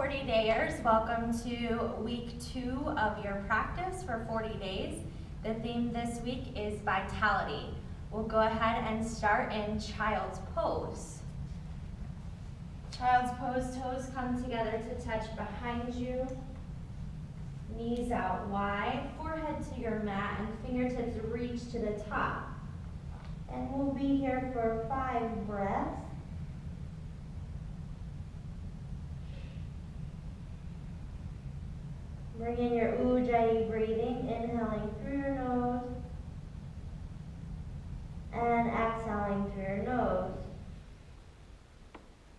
40 dayers, welcome to week 2 of your practice for 40 days. The theme this week is vitality. We'll go ahead and start in child's pose. Child's pose, toes come together to touch behind you, knees out wide, forehead to your mat, and fingertips reach to the top. And we'll be here for 5 breaths. Bring in your Ujjayi breathing, inhaling through your nose and exhaling through your nose.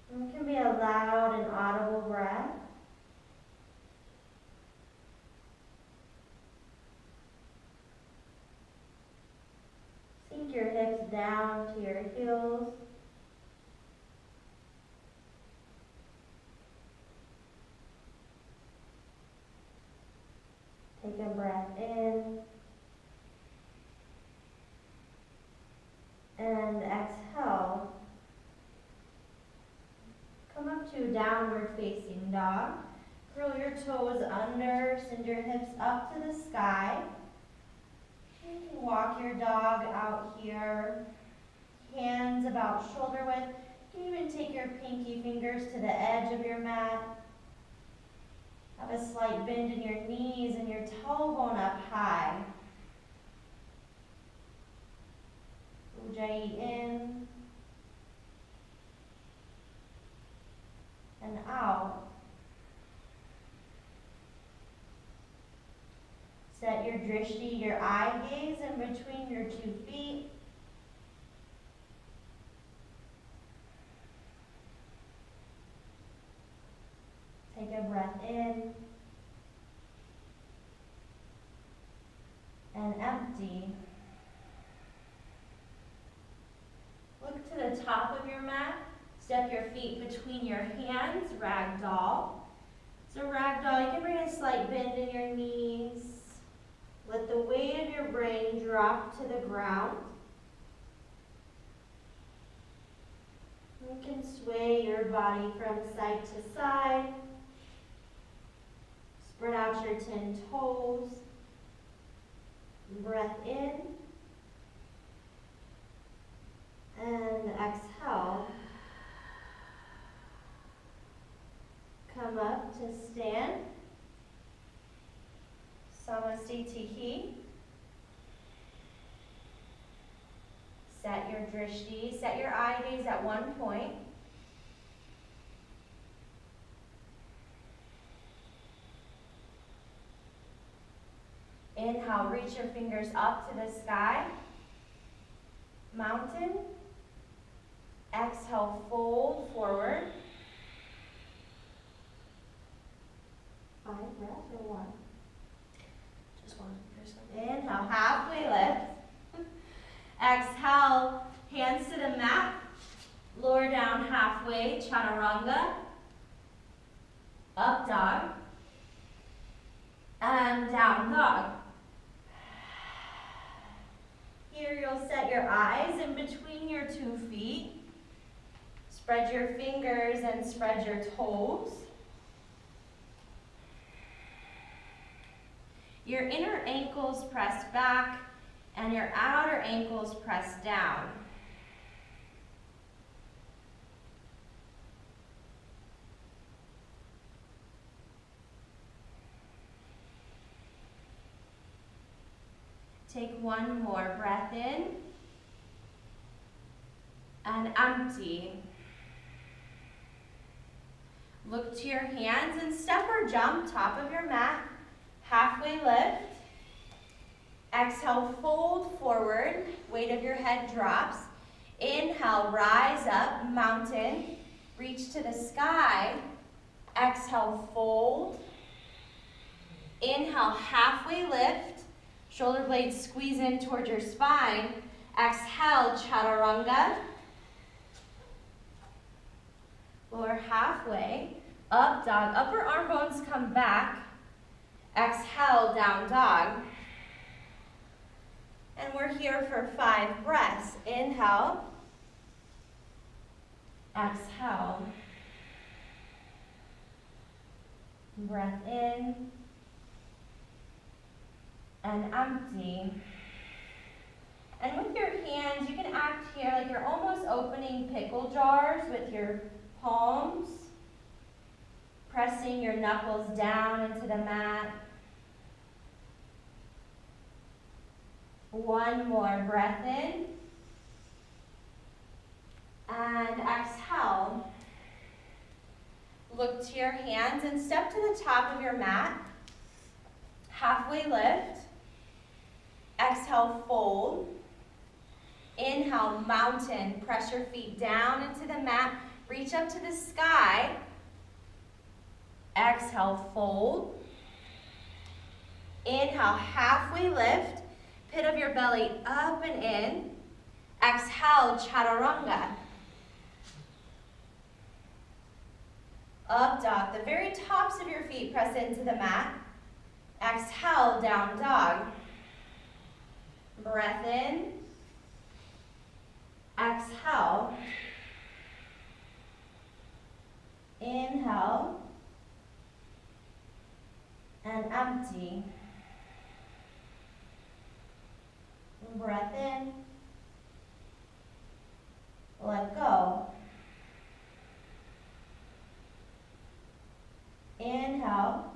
It can be a loud and audible breath. Sink your hips down to your heels. Take a breath in and exhale. Come up to downward facing dog. Curl your toes under, send your hips up to the sky. You can walk your dog out here, hands about shoulder width. You can even take your pinky fingers to the edge of your mat. Have a slight bend in your knees and your tailbone up high. Ujjayi in and out. Set your drishti, your eye gaze, in between your 2 feet. Take a breath in and empty. Look to the top of your mat. Step your feet between your hands, ragdoll. So ragdoll, you can bring a slight bend in your knees. Let the weight of your brain drop to the ground. You can sway your body from side to side. Spread out your 10 toes. Breath in. And exhale. Come up to stand. Samastitihi. Set your drishti, set your eye gaze at one point. Inhale, reach your fingers up to the sky. Mountain. Exhale, fold forward. 5 breaths or 1? Just 1 for some. Inhale, halfway lift. Exhale, hands to the mat. Lower down halfway, chaturanga. Up dog. And down dog. Here you'll set your eyes in between your 2 feet. Spread your fingers and spread your toes. Your inner ankles press back and your outer ankles press down. Take one more breath in and empty. Look to your hands and step or jump top of your mat. Halfway lift. Exhale, fold forward. Weight of your head drops. Inhale, rise up, mountain. Reach to the sky. Exhale, fold. Inhale, halfway lift. Shoulder blades squeeze in towards your spine. Exhale, chaturanga. Lower halfway. Up dog. Upper arm bones come back. Exhale, down dog. And we're here for 5 breaths. Inhale. Exhale. Breath in and empty. And with your hands, you can act here like you're almost opening pickle jars with your palms, pressing your knuckles down into the mat. One more breath in. And exhale. Look to your hands and step to the top of your mat. Halfway lift. Exhale, fold. Inhale, mountain. Press your feet down into the mat. Reach up to the sky. Exhale, fold. Inhale, halfway lift. Pit of your belly up and in. Exhale, chaturanga. Up dog. The very tops of your feet press into the mat. Exhale, down dog. Breath in. Exhale. Inhale. And empty. Breath in. Let go. Inhale.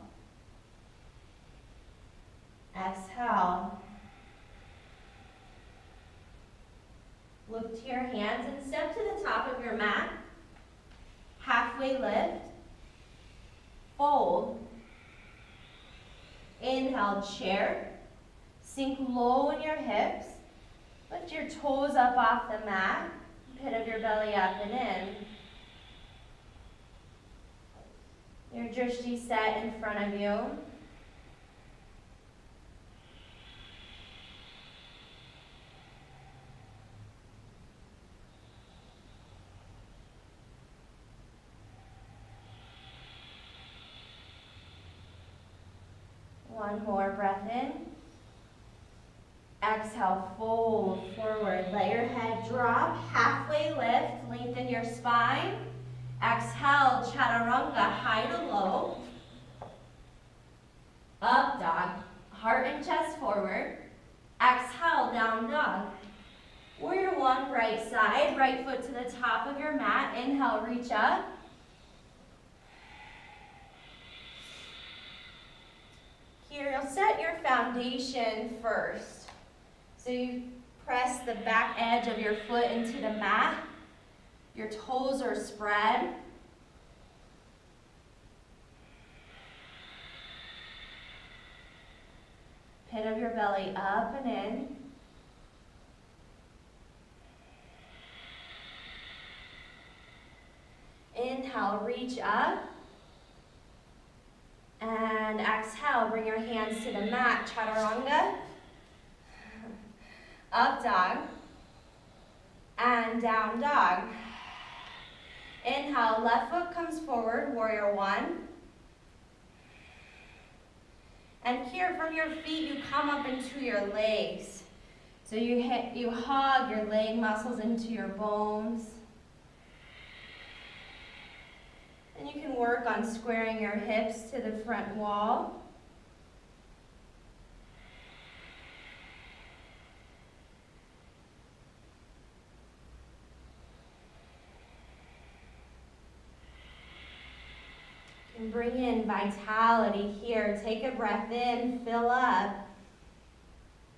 Exhale. Look to your hands and step to the top of your mat. Halfway lift. Fold. Inhale, chair. Sink low in your hips. Lift your toes up off the mat. Pit of your belly up and in. Your drishti set in front of you. One more breath in. Exhale, fold forward. Let your head drop. Halfway lift. Lengthen your spine. Exhale, chaturanga, high to low. Up dog. Heart and chest forward. Exhale, down dog. Warrior one, right side. Right foot to the top of your mat. Inhale, reach up. Here, you'll set your foundation first. So you press the back edge of your foot into the mat. Your toes are spread. Pit of your belly up and in. Inhale, reach up. And exhale, bring your hands to the mat, chaturanga. Up dog. And down dog. Inhale, left foot comes forward, warrior one. And here from your feet, you come up into your legs. So you hug your leg muscles into your bones. And you can work on squaring your hips to the front wall. You can bring in vitality here. Take a breath in, fill up.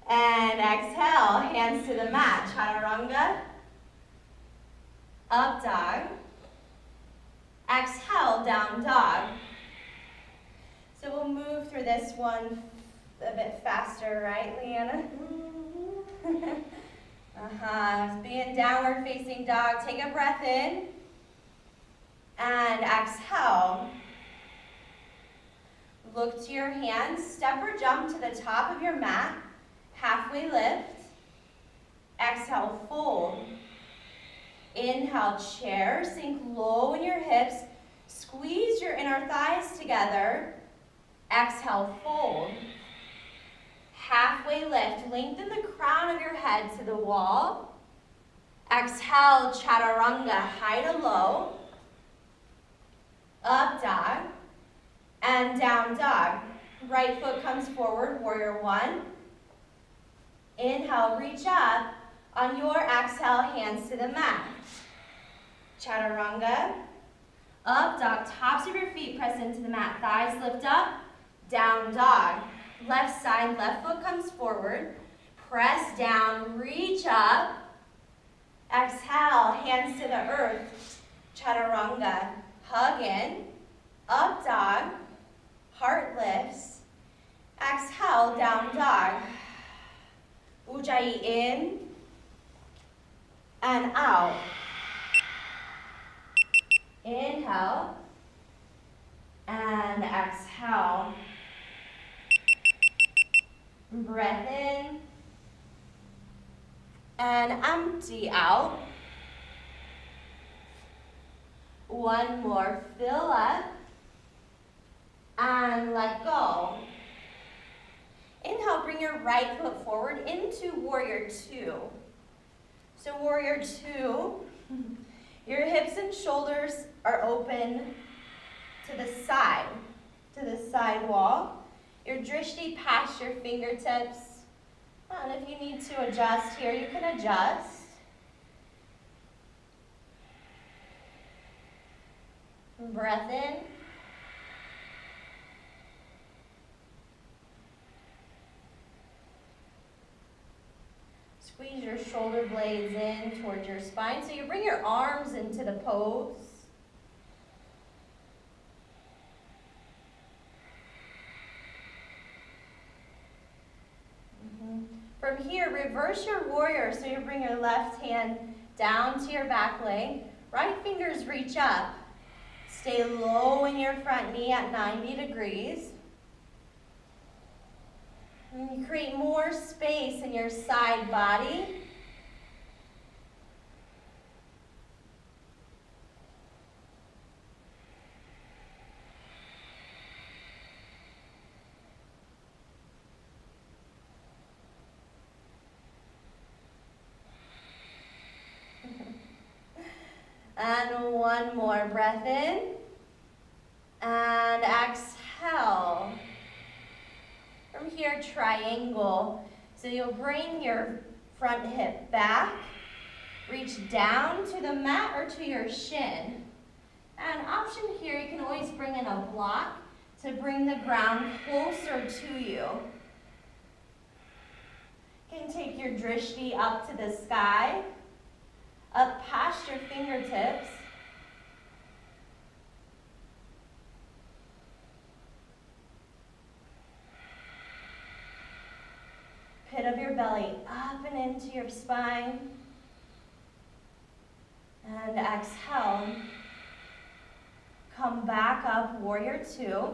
And exhale, hands to the mat, chaturanga. Up dog. Exhale, down dog. So we'll move through this one a bit faster, right, Leanna? Be in downward facing dog. Take a breath in. And exhale. Look to your hands. Step or jump to the top of your mat. Halfway lift. Exhale, fold. Inhale, chair, sink low in your hips. Squeeze your inner thighs together. Exhale, fold. Halfway lift, lengthen the crown of your head to the wall. Exhale, chaturanga, high to low. Up dog. And and down dog. Right foot comes forward, warrior one. Inhale, reach up. On your exhale, hands to the mat. Chaturanga. Up dog, tops of your feet press into the mat. Thighs lift up, down dog. Left side, left foot comes forward. Press down, reach up. Exhale, hands to the earth. Chaturanga. Hug in, up dog, heart lifts. Exhale, down dog. Ujjayi in and out. Inhale and exhale. Breath in and empty out. One more, fill up and let go. Inhale, bring your right foot forward into warrior two. So warrior two, your hips and shoulders are open to the side wall. Your drishti past your fingertips. And if you need to adjust here, you can adjust. Breath in. Squeeze your shoulder blades in towards your spine. So you bring your arms into the pose. From here, reverse your warrior. So you bring your left hand down to your back leg. Right fingers reach up. Stay low in your front knee at 90 degrees. And you create more space in your side body. And one more breath in. And exhale. From here, triangle. So you'll bring your front hip back. Reach down to the mat or to your shin. And option here, you can always bring in a block to bring the ground closer to you. You can take your drishti up to the sky, up past your fingertips. Pit of your belly up and into your spine. And exhale. Come back up, warrior two.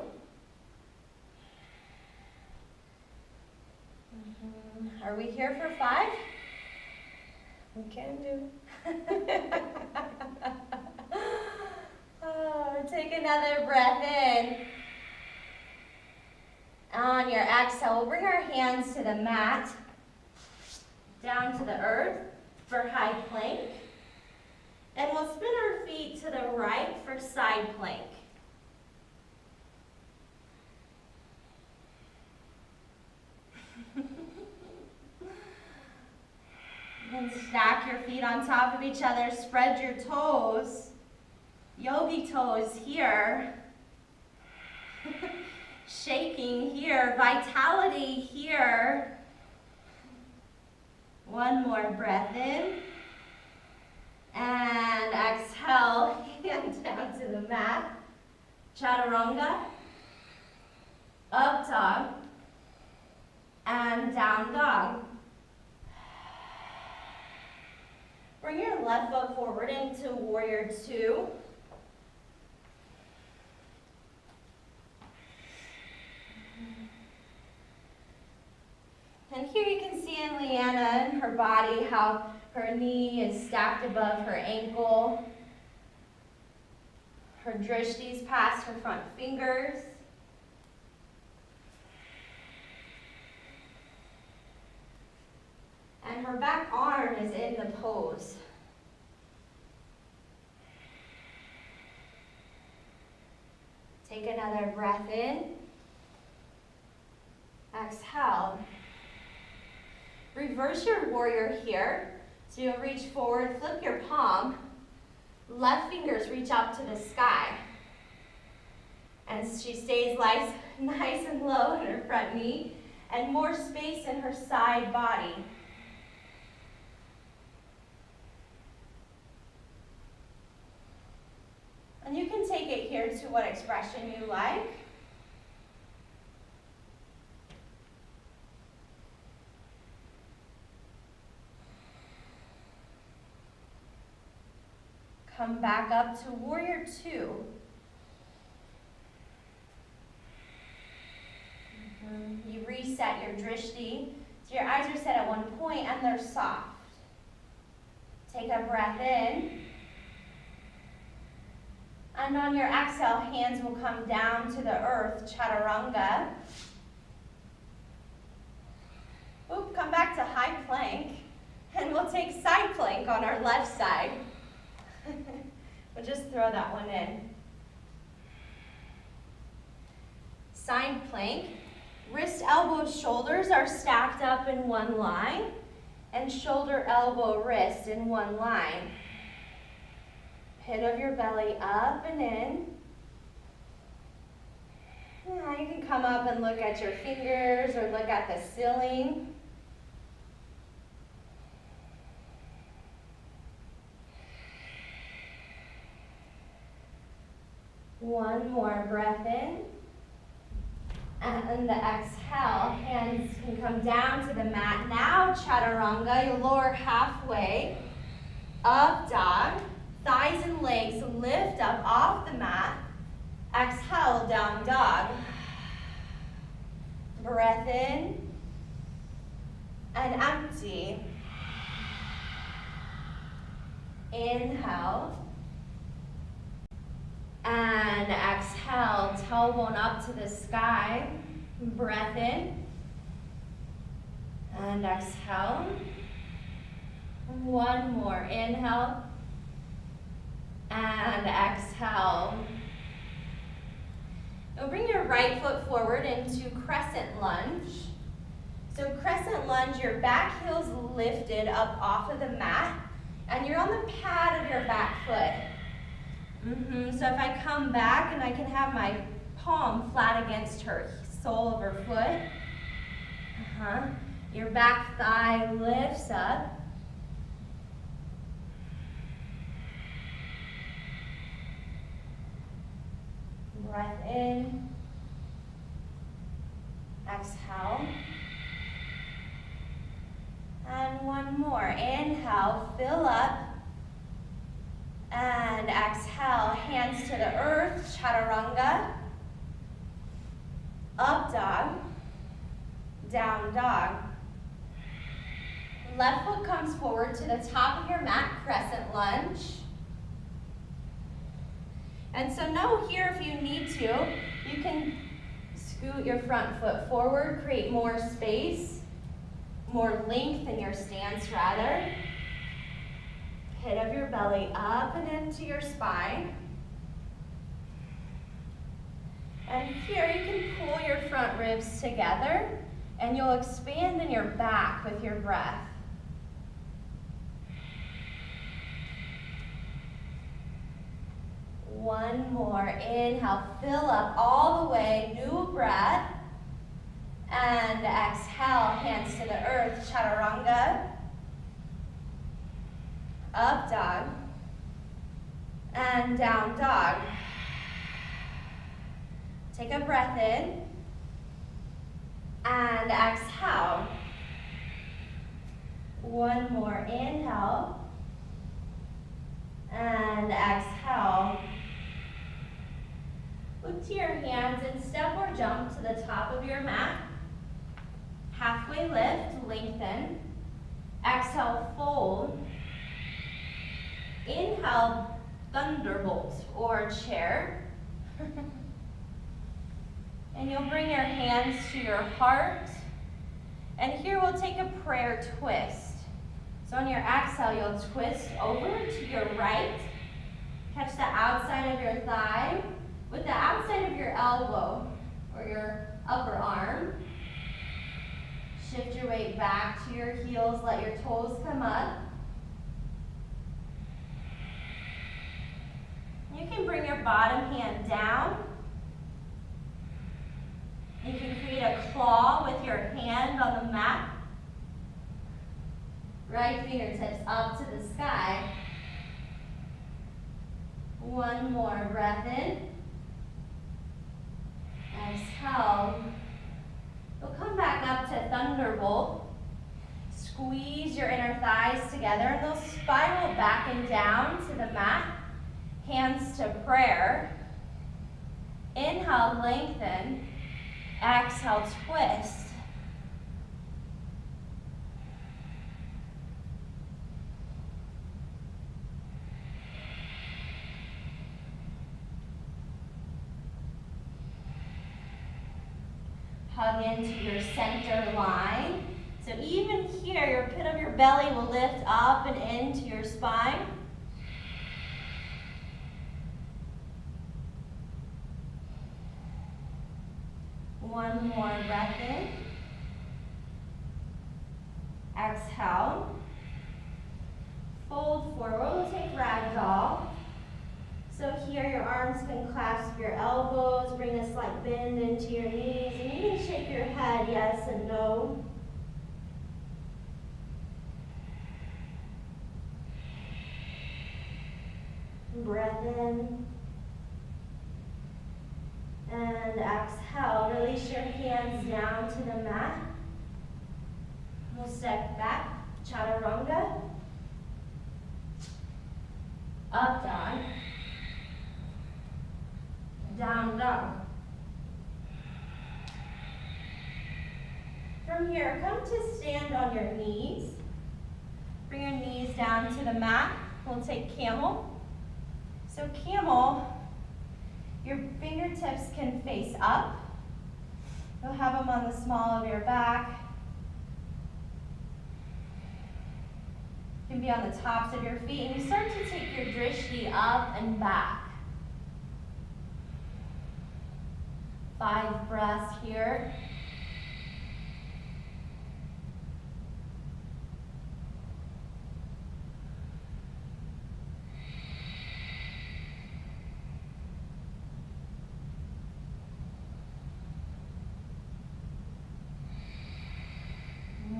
Are we here for 5? We can do. Take another breath in. On your exhale, we'll bring our hands to the mat, down to the earth for high plank. And we'll spin our feet to the right for side plank. And stack your feet on top of each other, spread your toes, yogi toes here. Shaking here, vitality here. One more breath in. And exhale, hand down to the mat. Chaturanga. Up dog. And down dog. Bring your left foot forward into warrior two. And here you can see in Leanna and her body how her knee is stacked above her ankle. Her drishti's past her front fingers. And her back arm is in the pose. Take another breath in. Exhale. Reverse your warrior here. So you'll reach forward, flip your palm. Left fingers reach up to the sky. And she stays nice and low in her front knee, and more space in her side body. And you can take it here to what expression you like. Come back up to warrior two. You reset your drishti. So your eyes are set at one point and they're soft. Take a breath in. And on your exhale, hands will come down to the earth, chaturanga. Oop, come back to high plank. And we'll take side plank on our left side. We'll just throw that one in. Side plank. Wrist, elbow, shoulders are stacked up in one line, and shoulder, elbow, wrist in one line. Pit of your belly up and in. Now you can come up and look at your fingers or look at the ceiling. One more breath in. And the exhale, hands can come down to the mat. Now chaturanga, you lower halfway, up dog, thighs and legs lift up off the mat. Exhale, down dog. Breath in and empty. Inhale. And exhale, tailbone up to the sky. Breath in. And exhale. One more. Inhale. And exhale. Now bring your right foot forward into crescent lunge. So crescent lunge, your back heel's lifted up off of the mat, and you're on the pad of your back foot. So if I come back and I can have my palm flat against her sole of her foot. Your back thigh lifts up. Breath in. Exhale. And one more. Inhale, fill up. And exhale, hands to the earth, chaturanga. Up dog, down dog. Left foot comes forward to the top of your mat, crescent lunge. And so know here, if you need to, you can scoot your front foot forward, create more space, more length in your stance rather. Pit of your belly up and into your spine. And here you can pull your front ribs together and you'll expand in your back with your breath. One more. Inhale, fill up all the way, new breath. And exhale, hands to the earth, chaturanga. Up dog, and down dog. Take a breath in, and exhale. One more, inhale, and exhale. Look to your hands and step or jump to the top of your mat. Halfway lift, lengthen. Exhale, fold. Inhale, thunderbolt or chair. And you'll bring your hands to your heart. And here we'll take a prayer twist. So on your exhale, you'll twist over to your right. Catch the outside of your thigh. With the outside of your elbow or your upper arm, shift your weight back to your heels, let your toes come up. You can bring your bottom hand down. You can create a claw with your hand on the mat. Right fingertips up to the sky. One more breath in. Exhale. You'll come back up to Thunderbolt. Squeeze your inner thighs together and they'll spiral back and down to the mat. Hands to prayer. Inhale, lengthen. Exhale, twist. Hug into your center line. So even here, your pit of your belly will lift up and into your spine. One more breath in. Exhale. Fold forward. We'll take ragdoll. So here your arms can clasp your elbows, bring a slight bend into your knees, and you can shake your head yes and no. Breath in. And exhale, release your hands down to the mat. We'll step back, chaturanga. Up dog. Down dog. From here, come to stand on your knees. Bring your knees down to the mat. We'll take camel. So camel, your fingertips can face up. You'll have them on the small of your back. You can be on the tops of your feet, and you start to take your drishti up and back. 5 breaths here.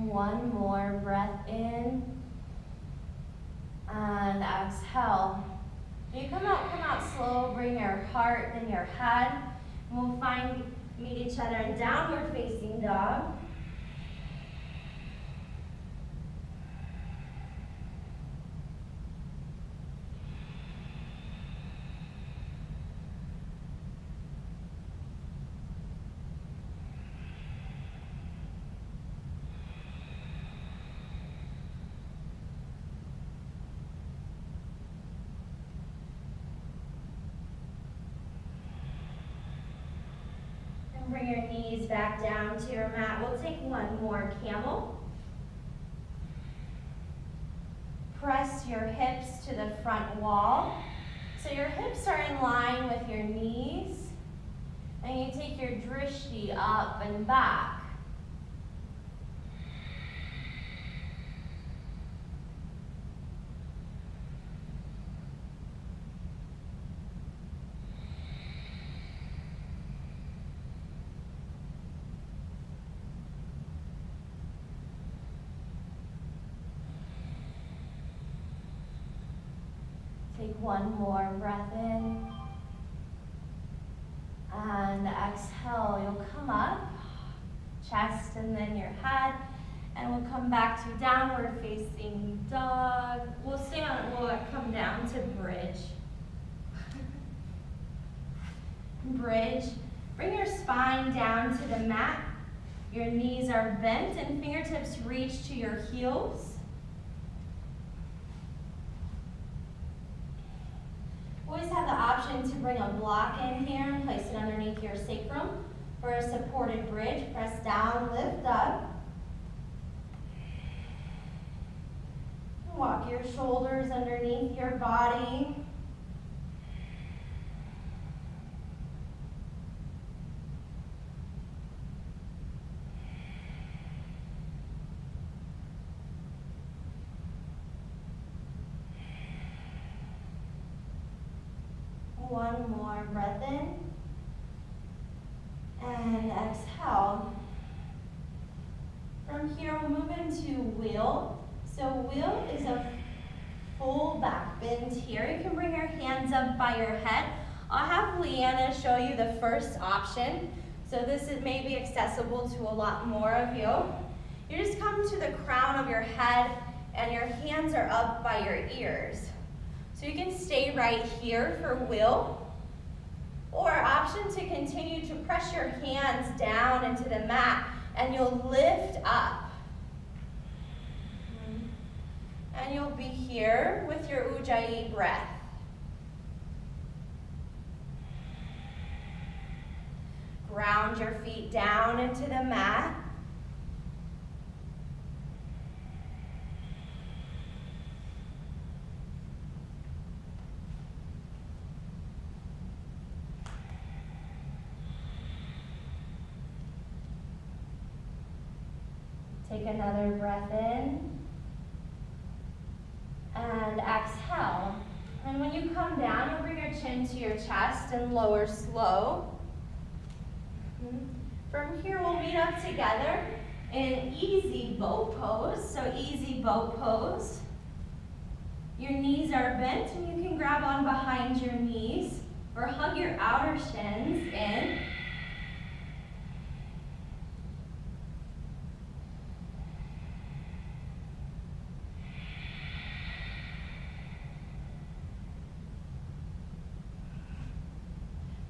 One more breath in and exhale. You come out slow, bring your heart and your head. And we'll meet each other in downward facing dog. Bring your knees back down to your mat. We'll take one more camel. Press your hips to the front wall. So your hips are in line with your knees. And you take your drishti up and back. Take one more breath in. And exhale, you'll come up, chest and then your head. And we'll come back to downward facing dog. We'll stay on it, we'll come down to bridge. Bridge. Bring your spine down to the mat. Your knees are bent and fingertips reach to your heels. Always have the option to bring a block in here and place it underneath your sacrum for a supported bridge. Press down, lift up. Walk your shoulders underneath your body. one more breath in. And exhale. From here, we'll move into wheel. So wheel is a full back bend here. You can bring your hands up by your head. I'll have Leanna show you the first option. So this may be accessible to a lot more of you. You just come to the crown of your head and your hands are up by your ears. So you can stay right here for wheel. Or option to continue to press your hands down into the mat and you'll lift up. And you'll be here with your Ujjayi breath. Ground your feet down into the mat. Take another breath in. And exhale. And when you come down, you'll bring your chin to your chest and lower slow. From here, we'll meet up together in easy boat pose. So easy boat pose. Your knees are bent and you can grab on behind your knees or hug your outer shins in.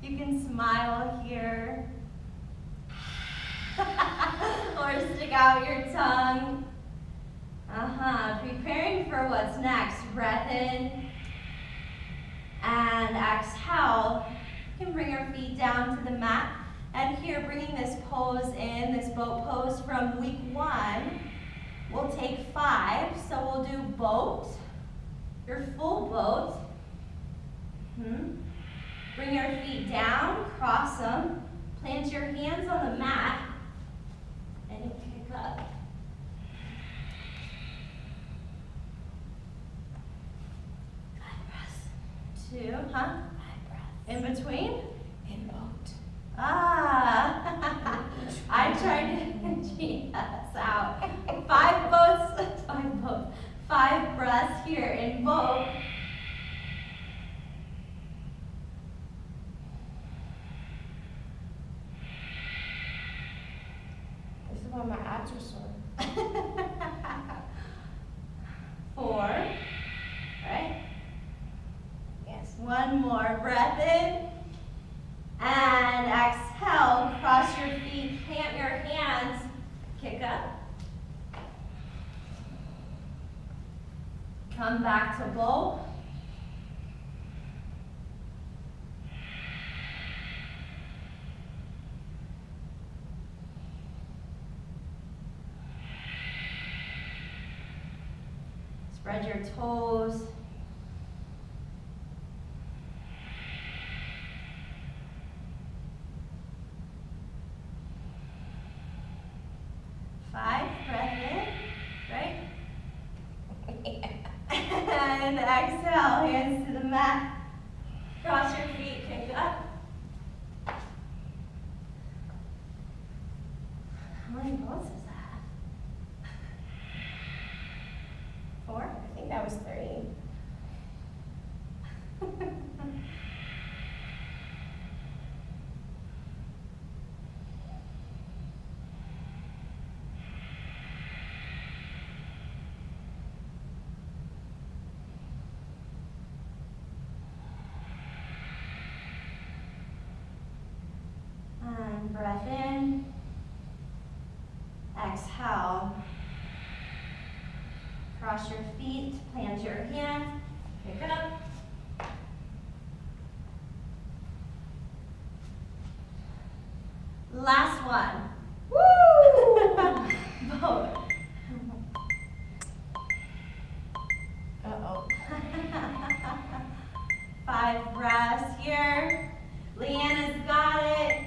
You can smile here. Or stick out your tongue. Preparing for what's next. Breath in. And exhale. You can bring your feet down to the mat. And here, bringing this pose in, this boat pose from week 1. We'll take 5. So we'll do boat. Your full boat. Bring your feet down, cross them, plant your hands on the mat, and you kick up. Five breaths. 2, 5 breaths. In between? In boat. I tried to cheat us out. 5 boats, 5 boats. 5 breaths here in boat. Well, my abs are sore. 4, right? Yes, one more breath in. And exhale, cross your feet, plant your hands, kick up. Come back to boat. Spread your toes. Five, breath in, right? And exhale, hands to the mat. Cross your feet, kick up. How many boats is that? 4? I think that was 3. And breath in. Exhale. Cross your feet, plant your hands, pick up. Last one. Woo! Boat. Uh-oh. 5 breaths here. Leanna's got it.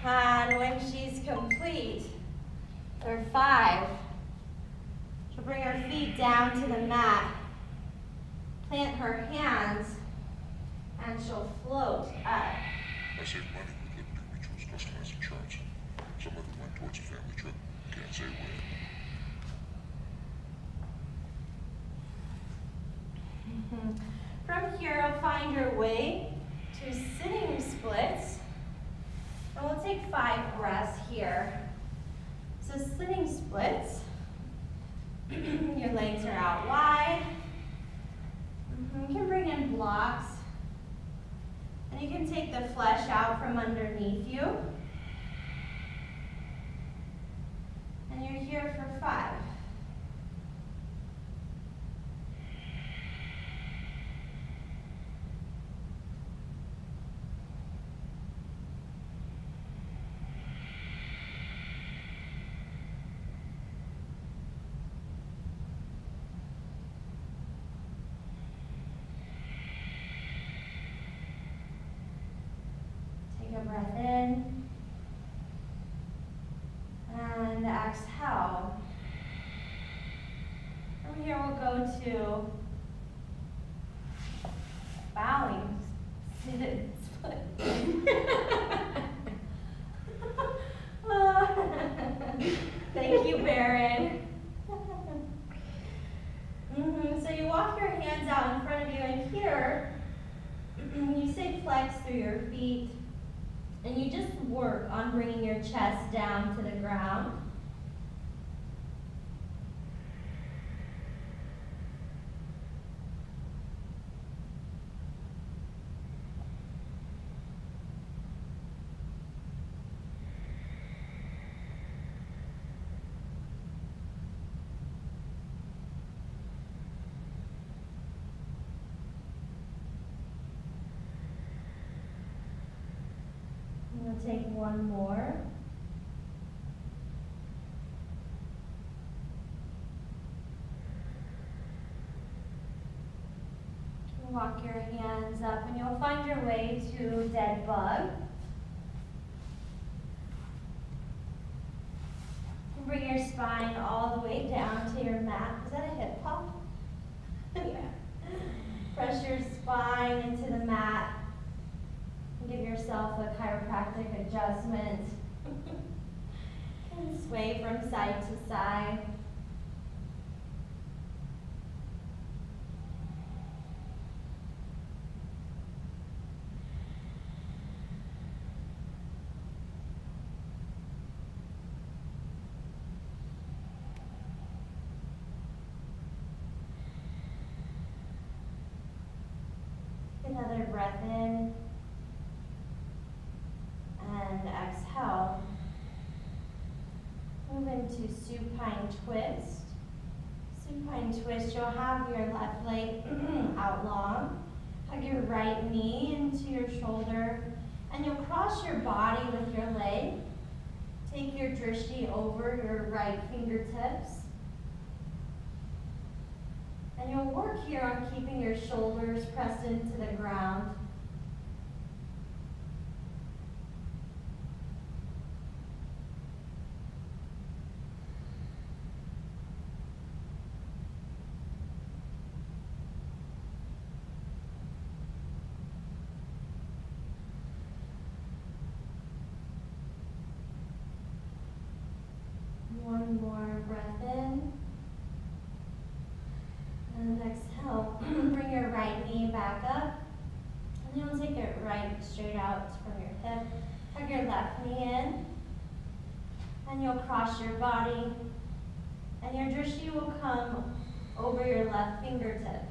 And when she's complete, or 5, she'll bring her feet down to the mat, plant her hands, and she'll float up. I saved money with Liberty Mutual's customized insurance. Some of it went towards a family trip. Can't say where. From here, you'll find your way to sitting splits. And we'll take 5 breaths here. So sitting splits. Your legs are out wide. You can bring in blocks. And you can take the flesh out from underneath you. And you're here for 5. Take a breath in and exhale. From here we'll go to bowing seated split. Thank you, Baron. So you walk your hands out in front of you, and here you say flex through your feet. And you just work on bringing your chest down to the ground. We'll take one more. Walk your hands up and you'll find your way to dead bug. Bring your spine all the way down to your mat. Is that a hip hop? Yeah. Press your spine into the mat. Give yourself a chiropractic adjustment. And sway from side to side. Another breath in. And exhale. Move into supine twist. Supine twist, you'll have your left leg out long. Hug your right knee into your shoulder. And you'll cross your body with your leg. Take your drishti over your right fingertips. And you'll work here on keeping your shoulders pressed into the ground. One more breath in. And exhale. Bring your right knee back up. And you'll take it right straight out from your hip. Hug your left knee in. And you'll cross your body. And your drishti will come over your left fingertips.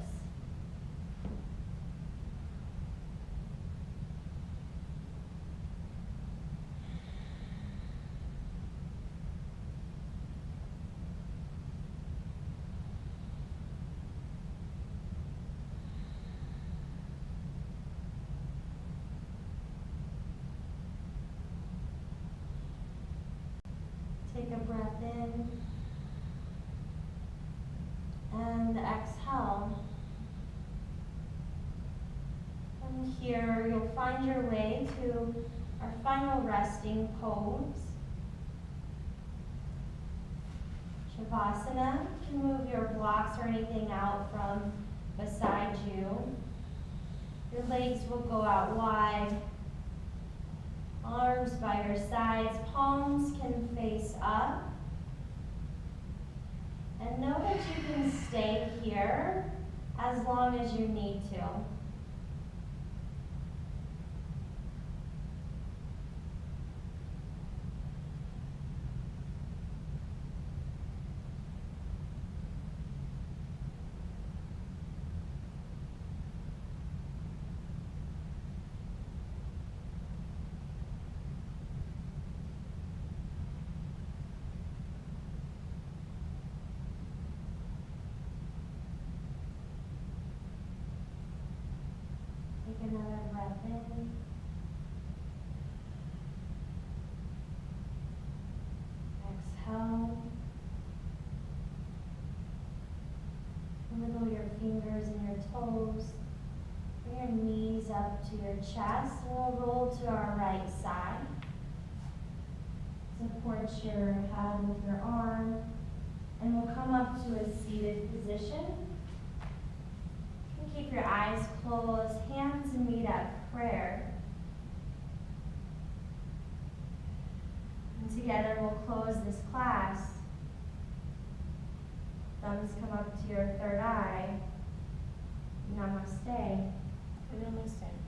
Take a breath in and exhale. From here, you'll find your way to our final resting pose. Shavasana. You can move your blocks or anything out from beside you. Your legs will go out wide. Arms by your sides, palms can face up. And know that you can stay here as long as you need to. Take another breath in. Exhale. Wiggle your fingers and your toes. Bring your knees up to your chest, and we'll roll to our right side. Support your head with your arm, and we'll come up to a seated position. Keep your eyes closed, hands and meet at prayer. And together we'll close this class. Thumbs come up to your third eye. Namaste. Namaste.